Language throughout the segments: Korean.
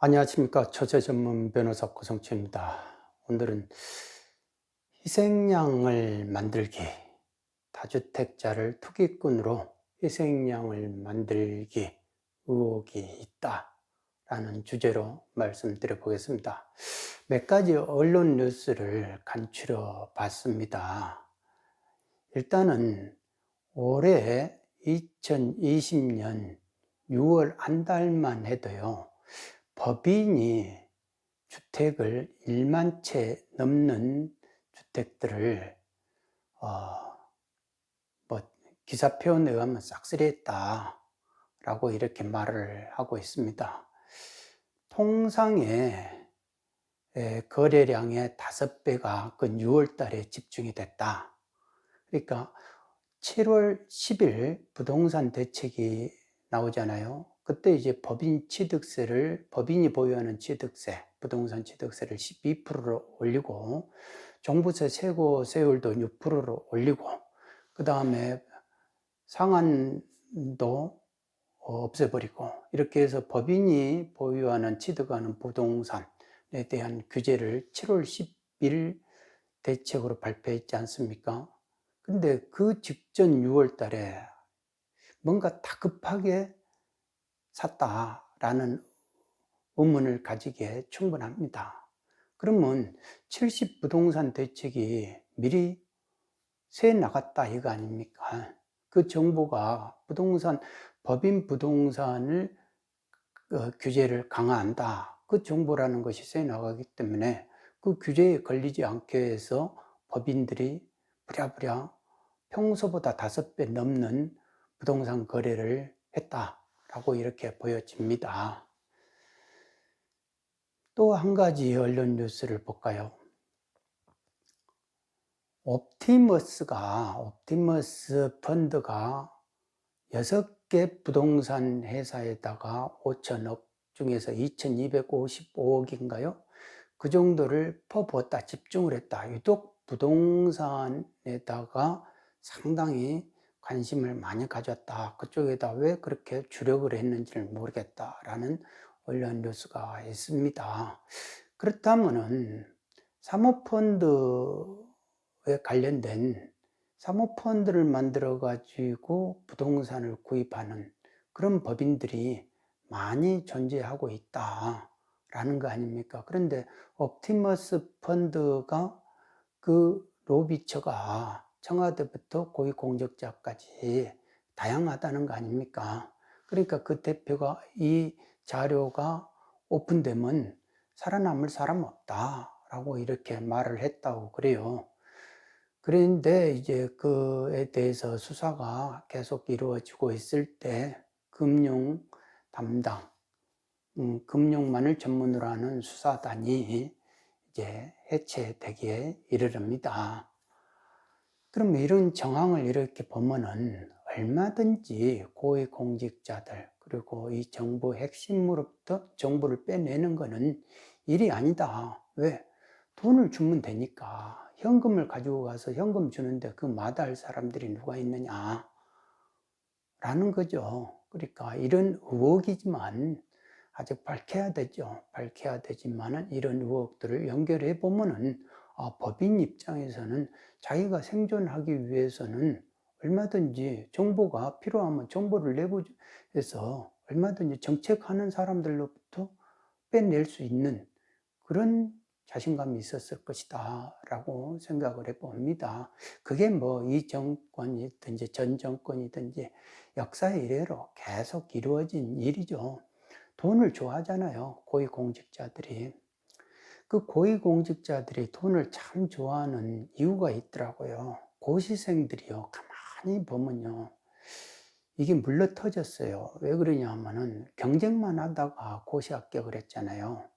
안녕하십니까. 처제 전문 변호사 고성채입니다. 오늘은 희생양을 만들기, 다주택자를 투기꾼으로 희생양을 만들기 의혹이 있다라는 주제로 말씀드려 보겠습니다. 몇 가지 언론 뉴스를 간추려 봤습니다. 일단은 올해 2020년 6월 한 달만 해도요, 법인이 주택을 1만 채 넘는 주택들을 뭐 기사 표현에 의하면 싹쓸이했다라고 이렇게 말을 하고 있습니다. 통상의 거래량의 5배가 그 6월 달에 집중이 됐다. 그러니까 7월 10일 부동산 대책이 나오잖아요. 그때 이제 법인이 보유하는 취득세, 부동산 취득세를 12%로 올리고, 종부세 최고 세율도 6%로 올리고, 그 다음에 상한도 없애버리고, 이렇게 해서 법인이 보유하는 취득하는 부동산에 대한 규제를 7월 10일 대책으로 발표했지 않습니까? 근데 그 직전 6월 달에 뭔가 다급하게 샀다라는 의문을 가지기에 충분합니다. 그러면 70 부동산 대책이 미리 새 나갔다 이거 아닙니까? 그 정부가 법인 부동산을 규제를 강화한다. 그 정보라는 것이 새 나가기 때문에 그 규제에 걸리지 않게 해서 법인들이 부랴부랴 평소보다 5배 넘는 부동산 거래를 했다라고 이렇게 보여집니다. 또 한 가지 언론 뉴스를 볼까요? 옵티머스 펀드가 6개 부동산 회사에다가 5천억 중에서 2,255억인가요? 그 정도를 퍼부었다, 집중을 했다. 유독 부동산에다가 상당히 관심을 많이 가졌다. 그쪽에다 왜 그렇게 주력을 했는지를 모르겠다라는 언론 뉴스가 있습니다. 그렇다면은 사모펀드에 관련된 사모펀드를 만들어 가지고 부동산을 구입하는 그런 법인들이 많이 존재하고 있다라는 거 아닙니까? 그런데 옵티머스 펀드가 그 로비처가 청와대부터 고위공직자까지 다양하다는 거 아닙니까? 그러니까 그 대표가 이 자료가 오픈되면 살아남을 사람 없다라고 이렇게 말을 했다고 그래요. 그런데 이제 그에 대해서 수사가 계속 이루어지고 있을 때 금융 담당, 금융만을 전문으로 하는 수사단이 이제 해체되기에 이르릅니다. 그럼 이런 정황을 이렇게 보면은 얼마든지 고위공직자들 그리고 이 정부 핵심으로부터 정보를 빼내는 것은 일이 아니다. 왜? 돈을 주면 되니까. 현금을 가지고 가서 현금 주는데 그 마다할 사람들이 누가 있느냐 라는 거죠. 그러니까 이런 의혹이지만 아직 밝혀야 되죠. 밝혀야 되지만은 이런 의혹들을 연결해 보면은 법인 입장에서는 자기가 생존하기 위해서는 얼마든지 정보가 필요하면 정보를 내부해서 얼마든지 정책하는 사람들로부터 빼낼 수 있는 그런 자신감이 있었을 것이다 라고 생각을 해봅니다. 그게 뭐 이 정권이든지 전 정권이든지 역사 이래로 계속 이루어진 일이죠. 돈을 좋아하잖아요, 고위공직자들이. 그 고위공직자들이 돈을 참 좋아하는 이유가 있더라고요. 고시생들이요, 가만히 보면요, 이게 물러 터졌어요. 왜 그러냐 하면은 경쟁만 하다가 고시 합격을 했잖아요.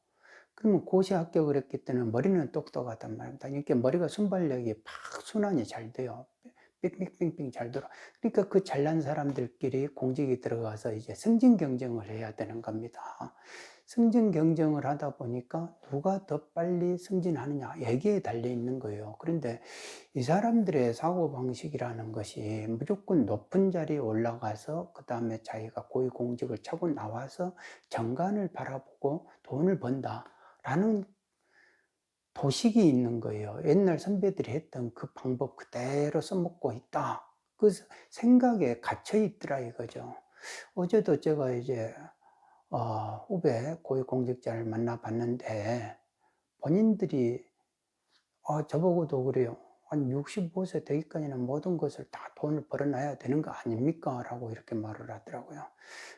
그러면 고시 합격을 했기 때문에 머리는 똑똑하단 말입니다. 이렇게 머리가 순발력이 팍 순환이 잘 돼요. 삥삥삥삥 잘 돌아. 그러니까 그 잘난 사람들끼리 공직에 들어가서 이제 승진 경쟁을 해야 되는 겁니다. 승진 경쟁을 하다 보니까 누가 더 빨리 승진하느냐 여기에 달려 있는 거예요. 그런데 이 사람들의 사고방식이라는 것이 무조건 높은 자리에 올라가서 그 다음에 자기가 고위공직을 차고 나와서 정관을 바라보고 돈을 번다라는 도식이 있는 거예요. 옛날 선배들이 했던 그 방법 그대로 써먹고 있다. 그 생각에 갇혀 있더라 이거죠. 어제도 제가 이제 후배 고위공직자를 만나봤는데 본인들이 저보고도 그래요. 한 65세 되기까지는 모든 것을 다 돈을 벌어놔야 되는 거 아닙니까? 라고 이렇게 말을 하더라고요.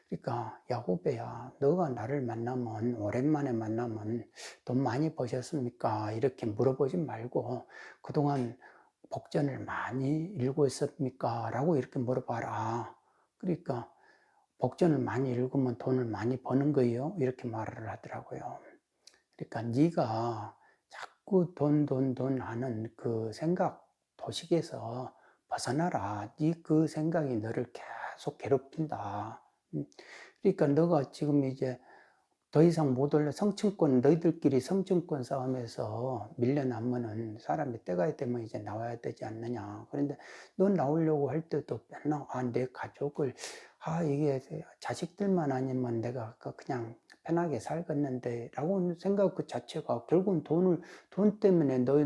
그러니까 야 후배야, 너가 나를 만나면 오랜만에 만나면 돈 많이 버셨습니까? 이렇게 물어보지 말고 그동안 복전을 많이 읽고 있습니까? 라고 이렇게 물어봐라. 그러니까 복전을 많이 읽으면 돈을 많이 버는 거예요. 이렇게 말을 하더라고요. 그러니까 네가 자꾸 돈 하는 그 생각 도식에서 벗어나라. 네 그 생각이 너를 계속 괴롭힌다. 그러니까 너가 지금 이제 더 이상 못 올려 성층권 너희들끼리 성층권 싸움에서 밀려나면은 사람이 때가 되면 이제 나와야 되지 않느냐. 그런데 너 나오려고 할 때도 맨날 내 가족을 이게 자식들만 아니면 내가 그냥 편하게 살겠는데 라고 생각 그 자체가 결국은 돈 때문에 너희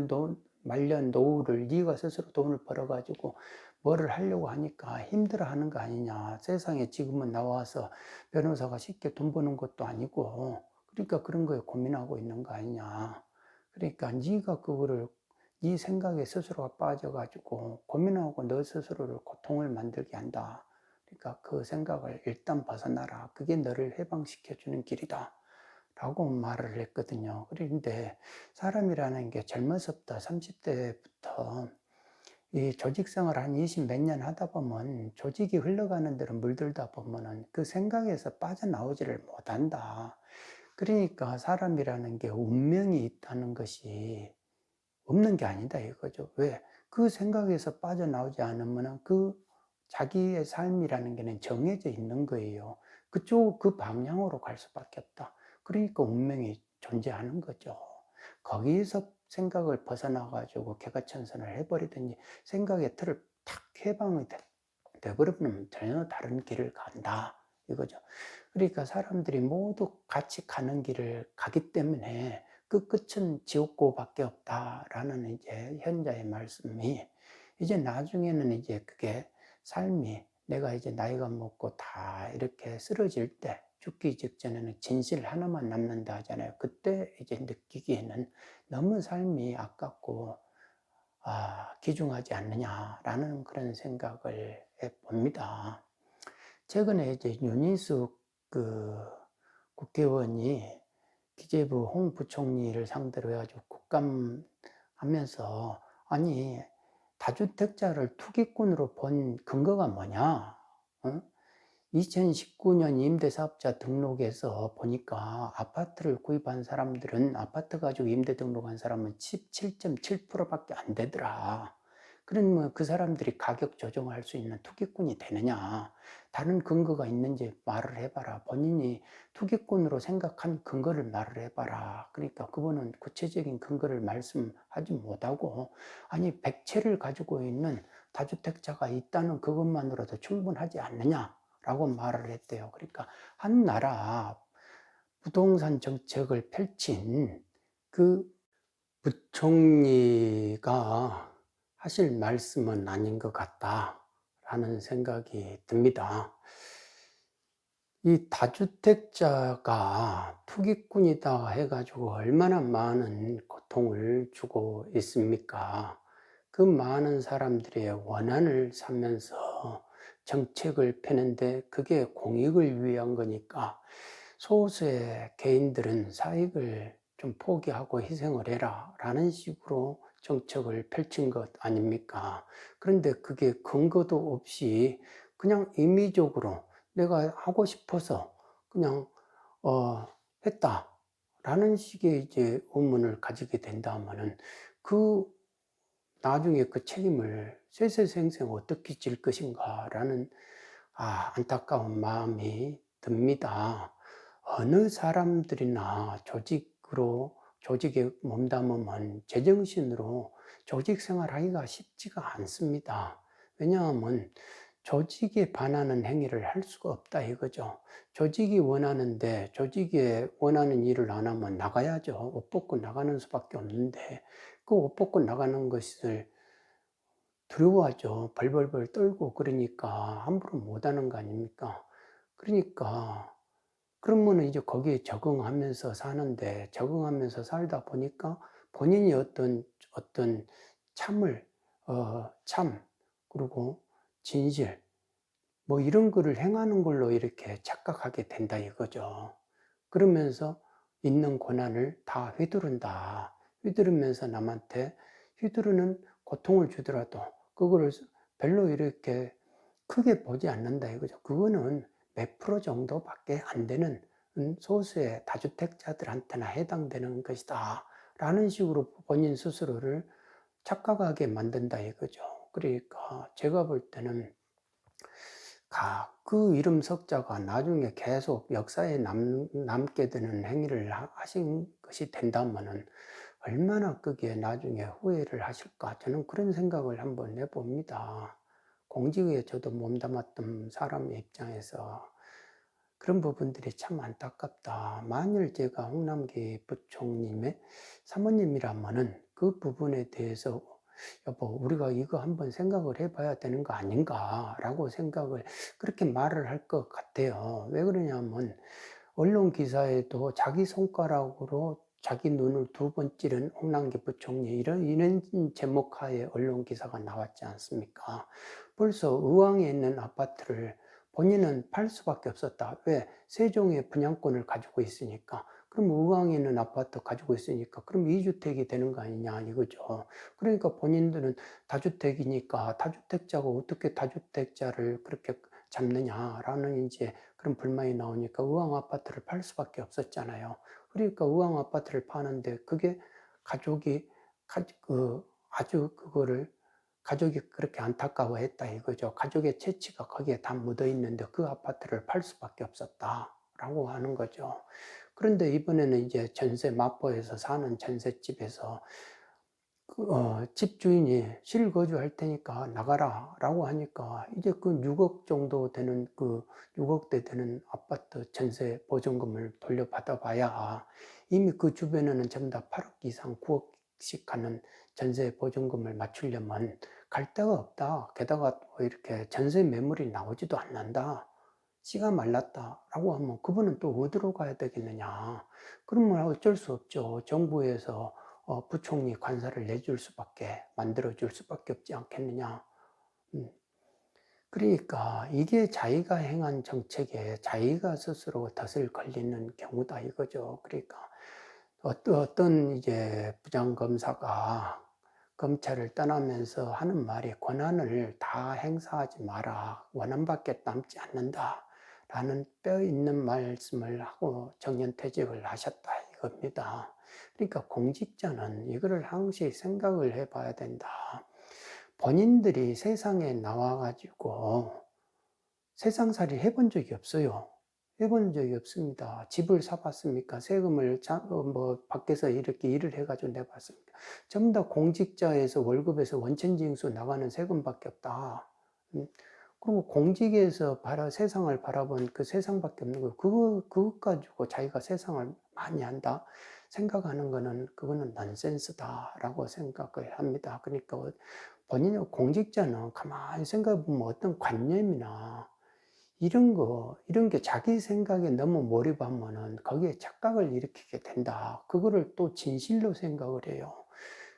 말년 노후를 네가 스스로 돈을 벌어가지고 뭐를 하려고 하니까 힘들어하는 거 아니냐. 세상에 지금은 나와서 변호사가 쉽게 돈 버는 것도 아니고 그러니까 그런 거에 고민하고 있는 거 아니냐. 그러니까 네가 그거를 네 생각에 스스로가 빠져가지고 고민하고 너 스스로를 고통을 만들게 한다. 그러니까 그 생각을 일단 벗어나라. 그게 너를 해방시켜주는 길이다. 라고 말을 했거든요. 그런데 사람이라는 게 젊어서부터 30대부터 이 조직 생활 한 20 몇 년 하다 보면 조직이 흘러가는 대로 물들다 보면은 그 생각에서 빠져나오지를 못한다. 그러니까 사람이라는 게 운명이 있다는 것이 없는 게 아니다 이거죠. 왜? 그 생각에서 빠져나오지 않으면은 그 자기의 삶이라는 게는 정해져 있는 거예요. 그 방향으로 갈 수밖에 없다. 그러니까 운명이 존재하는 거죠. 거기에서 생각을 벗어나가지고 개가천선을 해버리든지 생각의 틀을 탁 해방이 돼버리면 전혀 다른 길을 간다. 이거죠. 그러니까 사람들이 모두 같이 가는 길을 가기 때문에 그 끝은 지옥고밖에 없다라는 이제 현자의 말씀이 이제 나중에는 이제 그게 삶이 내가 이제 나이가 먹고 다 이렇게 쓰러질 때 죽기 직전에는 진실 하나만 남는다 하잖아요. 그때 이제 느끼기에는 너무 삶이 아깝고 귀중하지 않느냐라는 그런 생각을 해봅니다. 최근에 이제 윤희숙 그 국회의원이 기재부 홍 부총리를 상대로 해가지고 국감하면서 아니 다주택자를 투기꾼으로 본 근거가 뭐냐? 2019년 임대사업자 등록에서 보니까 아파트를 구입한 사람들은 아파트 가지고 임대 등록한 사람은 17.7%밖에 안 되더라. 그러면 그 사람들이 가격 조정할 수 있는 투기꾼이 되느냐? 다른 근거가 있는지 말을 해봐라. 본인이 투기꾼으로 생각한 근거를 말을 해봐라. 그러니까 그분은 구체적인 근거를 말씀하지 못하고 아니 100채를 가지고 있는 다주택자가 있다는 그것만으로도 충분하지 않느냐? 라고 말을 했대요. 그러니까 한 나라 부동산 정책을 펼친 그 부총리가 하실 말씀은 아닌 것 같다라는 생각이 듭니다. 이 다주택자가 투기꾼이다 해가지고 얼마나 많은 고통을 주고 있습니까? 그 많은 사람들의 원한을 사면서 정책을 펴는데 그게 공익을 위한 거니까 소수의 개인들은 사익을 좀 포기하고 희생을 해라 라는 식으로 정책을 펼친 것 아닙니까? 그런데 그게 근거도 없이 그냥 임의적으로 내가 하고 싶어서 그냥 했다라는 식의 이제 의문을 가지게 된다면은 그 나중에 그 책임을 세세생생 어떻게 질 것인가라는 안타까운 마음이 듭니다. 어느 사람들이나 조직에 몸담으면 제정신으로 조직 생활하기가 쉽지가 않습니다. 왜냐하면 조직에 반하는 행위를 할 수가 없다 이거죠. 조직이 원하는데 조직이 원하는 일을 안 하면 나가야죠. 옷 벗고 나가는 수밖에 없는데 그 옷 벗고 나가는 것을 두려워하죠. 벌벌벌 떨고 그러니까 함부로 못 하는 거 아닙니까? 그러니까 그러면은 이제 거기에 적응하면서 사는데 적응하면서 살다 보니까 본인이 어떤 참을 참 그리고 진실 뭐 이런 거를 행하는 걸로 이렇게 착각하게 된다 이거죠. 그러면서 있는 고난을 다 휘두른다. 휘두르면서 남한테 휘두르는 고통을 주더라도 그거를 별로 이렇게 크게 보지 않는다 이거죠. 그거는 몇 프로 정도밖에 안 되는 소수의 다주택자들한테나 해당되는 것이다. 라는 식으로 본인 스스로를 착각하게 만든다 이거죠. 그러니까 제가 볼 때는 그 이름 석자가 나중에 계속 역사에 남게 되는 행위를 하신 것이 된다면은 얼마나 그게 나중에 후회를 하실까 저는 그런 생각을 한번 해봅니다. 공직에 저도 몸담았던 사람의 입장에서 그런 부분들이 참 안타깝다. 만일 제가 홍남기 부총님의 사모님이라면은 그 부분에 대해서 여보, 우리가 이거 한번 생각을 해봐야 되는 거 아닌가라고 생각을 그렇게 말을 할 것 같아요. 왜 그러냐면 언론 기사에도 자기 손가락으로 자기 눈을 2번 찌른 홍남기 부총리 이런 제목하에 언론 기사가 나왔지 않습니까? 벌써 의왕에 있는 아파트를 본인은 팔 수밖에 없었다. 왜? 세종의 분양권을 가지고 있으니까. 그럼 의왕에 있는 아파트 가지고 있으니까 그럼 2주택이 되는 거 아니냐 이거죠. 그러니까 본인들은 다주택이니까 다주택자가 어떻게 다주택자를 그렇게 잡느냐라는 이제 그런 불만이 나오니까 의왕 아파트를 팔 수밖에 없었잖아요. 그러니까 의왕 아파트를 파는데 그게 가족이 아주 그거를 가족이 그렇게 안타까워했다 이거죠. 가족의 채취가 거기에 다 묻어 있는데 그 아파트를 팔 수밖에 없었다라고 하는 거죠. 그런데 이번에는 이제 전세 마포에서 사는 전셋집에서 집주인이 실거주할 테니까 나가라라고 하니까 이제 그 6억 정도 되는 6억대 되는 아파트 전세 보증금을 돌려받아 봐야 이미 그 주변에는 전부 다 8억 이상 9억씩 가는 전세 보증금을 맞추려면 갈 데가 없다. 게다가 뭐 이렇게 전세 매물이 나오지도 않는다. 씨가 말랐다라고 하면 그분은 또 어디로 가야 되겠느냐. 그러면 어쩔 수 없죠. 정부에서 부총리 관사를 내줄 수밖에 만들어줄 수밖에 없지 않겠느냐. 음. 그러니까 이게 자기가 행한 정책에 자기가 스스로 덫을 걸리는 경우다 이거죠. 그러니까 어떤 이제 부장검사가 검찰을 떠나면서 하는 말이 권한을 다 행사하지 마라. 원한밖에 남지 않는다. 라는 뼈 있는 말씀을 하고 정년퇴직을 하셨다 이겁니다. 그러니까 공직자는 이거를 항시 생각을 해봐야 된다. 본인들이 세상에 나와가지고 세상살이 해본 적이 없어요. 해본 적이 없습니다. 집을 사봤습니까? 세금을 뭐 밖에서 이렇게 일을 해가지고 내봤습니까? 전부 다 공직자에서 월급에서 원천징수 나가는 세금밖에 없다. 그리고 공직에서 세상을 바라본 그 세상밖에 없는 거예요. 그것 가지고 자기가 세상을 많이 한다 생각하는 거는 그거는 넌센스다라고 생각을 합니다. 그러니까 본인이 공직자는 가만히 생각해보면 어떤 관념이나 이런 게 자기 생각에 너무 몰입하면은 거기에 착각을 일으키게 된다. 그거를 또 진실로 생각을 해요.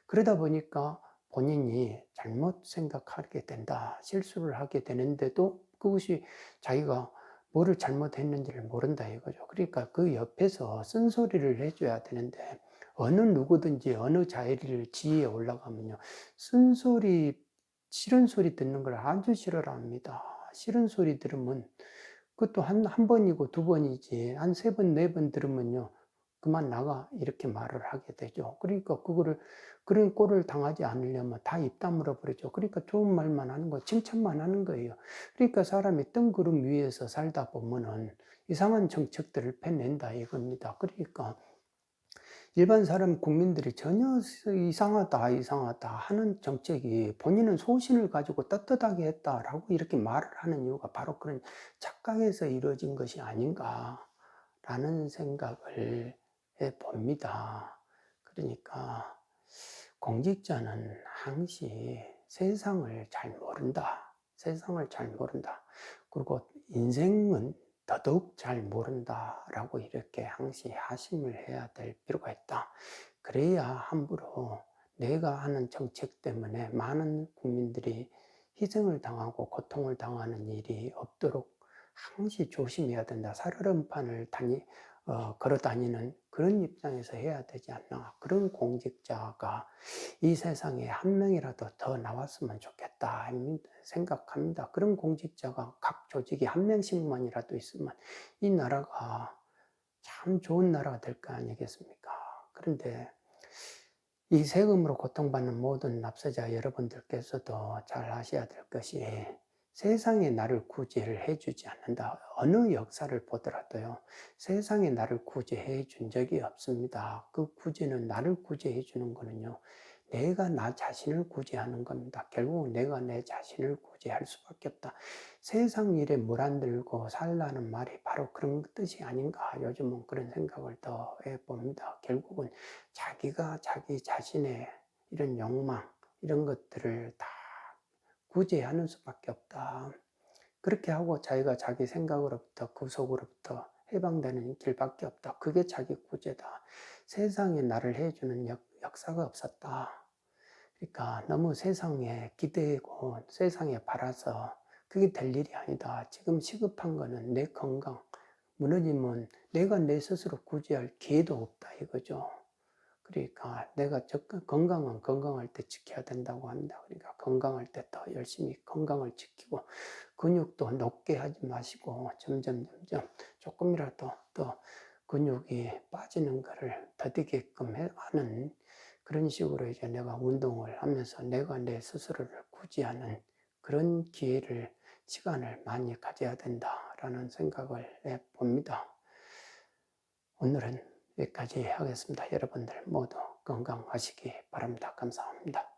그러다 보니까 본인이 잘못 생각하게 된다. 실수를 하게 되는데도 그것이 자기가 뭐를 잘못했는지를 모른다 이거죠. 그러니까 그 옆에서 쓴소리를 해줘야 되는데 어느 누구든지 어느 지위에 올라가면요. 싫은 소리 듣는 걸 아주 싫어합니다. 싫은 소리 들으면 그것도 한 번이고 2번이지 한 3번, 4번 들으면요. 그만 나가 이렇게 말을 하게 되죠. 그러니까 그런 꼴을 당하지 않으려면 다 입 다물어 버리죠. 그러니까 좋은 말만 하는 거, 칭찬만 하는 거예요. 그러니까 사람이 뜬 구름 위에서 살다 보면은 이상한 정책들을 펴낸다 이겁니다. 그러니까 일반 사람 국민들이 전혀 이상하다, 이상하다 하는 정책이 본인은 소신을 가지고 떳떳하게 했다라고 이렇게 말을 하는 이유가 바로 그런 착각에서 이루어진 것이 아닌가라는 생각을 해 봅니다. 그러니까 공직자는 항시 세상을 잘 모른다. 세상을 잘 모른다. 그리고 인생은 더더욱 잘 모른다라고 이렇게 항시 하심을 해야 될 필요가 있다. 그래야 함부로 내가 하는 정책 때문에 많은 국민들이 희생을 당하고 고통을 당하는 일이 없도록 항시 조심해야 된다. 살얼음판을 걸어 다니는 그런 입장에서 해야 되지 않나. 그런 공직자가 이 세상에 한 명이라도 더 나왔으면 좋겠다 생각합니다. 그런 공직자가 각 조직에 한 명씩만이라도 있으면 이 나라가 참 좋은 나라가 될 거 아니겠습니까? 그런데 이 세금으로 고통받는 모든 납세자 여러분들께서도 잘 아셔야 될 것이 세상에 나를 구제를 해주지 않는다. 어느 역사를 보더라도요. 세상에 나를 구제해 준 적이 없습니다. 그 구제는 나를 구제해 주는 거는요. 내가 나 자신을 구제하는 겁니다. 결국 내가 내 자신을 구제할 수밖에 없다. 세상 일에 물 안 들고 살라는 말이 바로 그런 뜻이 아닌가. 요즘은 그런 생각을 더 해봅니다. 결국은 자기가 자기 자신의 이런 욕망, 이런 것들을 다 구제하는 수밖에 없다. 그렇게 하고 자기가 자기 생각으로부터 구속으로부터 해방되는 길밖에 없다. 그게 자기 구제다. 세상에 나를 해주는 역사가 없었다. 그러니까 너무 세상에 기대고 세상에 바라서 그게 될 일이 아니다. 지금 시급한 거는 내 건강. 무너지면 내가 내 스스로 구제할 기회도 없다 이거죠. 그러니까 내가 건강은 건강할 때 지켜야 된다고 합니다. 그러니까 건강할 때 더 열심히 건강을 지키고 근육도 높게 하지 마시고 점점 조금이라도 더 근육이 빠지는 것을 더디게끔 하는 그런 식으로 이제 내가 운동을 하면서 내가 내 스스로를 구제하는 그런 기회를 시간을 많이 가져야 된다라는 생각을 해 봅니다. 오늘은 여기까지 하겠습니다. 여러분들 모두 건강하시기 바랍니다. 감사합니다.